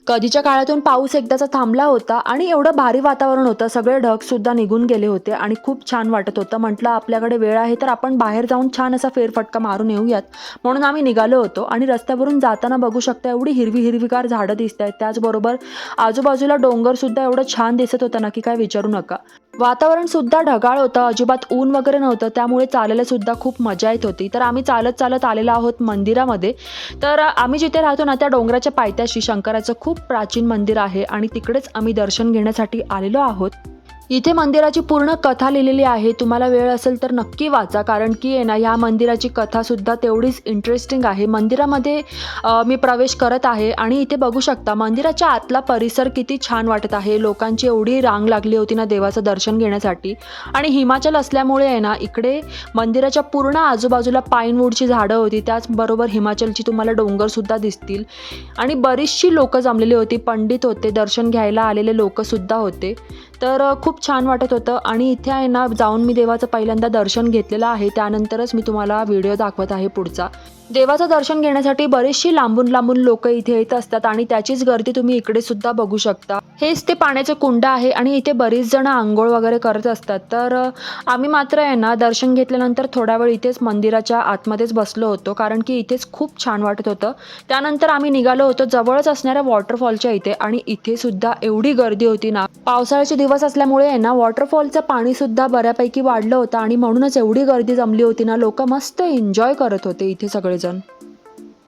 कधीच्या काळातून पाऊस एकदाचा थांबला होता आणि एवढं भारी वातावरण होतं, सगळे ढगसुद्धा निघून गेले होते आणि खूप छान वाटत होतं. म्हटलं आपल्याकडे वेळ आहे तर आपण बाहेर जाऊन छान असा फेरफटका मारून येऊयात, म्हणून आम्ही निघालो होतो. आणि रस्त्यावरून जाताना बघू शकता एवढी हिरवी हिरवीगार झाडं दिसत आहेत, त्याचबरोबर आजूबाजूला डोंगरसुद्धा एवढं छान दिसत होतं ना की काय विचारू नका. वातावरण सुद्धा ढगाळ होतं, अजिबात ऊन वगैरे नव्हतं, त्यामुळे चालायला सुद्धा खूप मजा येत होती. तर आम्ही चालत चालत आलेलो आहोत मंदिरामध्ये. तर आम्ही जिथे राहतो ना त्या डोंगराच्या पायथ्याशी शंकराचं खूप प्राचीन मंदिर आहे आणि तिकडेच आम्ही दर्शन घेण्यासाठी आलेलो आहोत. इथे मंदिराची पूर्ण कथा लिहिलेली आहे, तुम्हाला वेळ असेल तर नक्की वाचा, कारण की आहे ना ह्या मंदिराची कथासुद्धा तेवढीच इंटरेस्टिंग आहे. मंदिरामध्ये मी प्रवेश करत आहे आणि इथे बघू शकता मंदिराच्या आतला परिसर किती छान वाटत आहे. लोकांची एवढी रांग लागली होती ना देवाचं दर्शन घेण्यासाठी. आणि हिमाचल असल्यामुळे आहे ना इकडे मंदिराच्या पूर्ण आजूबाजूला पाईनवूडची झाडं होती, त्याचबरोबर हिमाचलची तुम्हाला डोंगरसुद्धा दिसतील. आणि बरीचशी लोकं जमलेली होती, पंडित होते, दर्शन घ्यायला आलेले लोकंसुद्धा होते. तर खूप छान वाटत होतं. आणि इथे आहे ना जाऊन मी देवाचं पहिल्यांदा दर्शन घेतलेलं आहे, त्यानंतरच मी तुम्हाला व्हिडिओ दाखवत आहे पुढचा. देवाचं दर्शन घेण्यासाठी बरीचशी लांबून लांबून लोक इथे येत असतात आणि त्याचीच गर्दी तुम्ही इकडे सुद्धा बघू शकता. हेच ते पाण्याचं कुंड आहे आणि इथे बरीच जण आंघोळ वगैरे करत असतात. तर आम्ही मात्र आहे ना दर्शन घेतल्यानंतर थोडा वेळ इथेच मंदिराच्या आतमध्येच बसलो होतो, कारण की इथेच खूप छान वाटत होतं. त्यानंतर आम्ही निघालो होतो जवळच असणाऱ्या वॉटरफॉलच्या इथे, आणि इथे सुद्धा एवढी गर्दी होती ना. पावसाळ्याचे दिवस असल्यामुळे आहे ना वॉटरफॉलचं पाणी सुद्धा बऱ्यापैकी वाढलं होतं आणि म्हणूनच एवढी गर्दी जमली होती ना, लोक मस्त एन्जॉय करत होते इथे सगळेजण.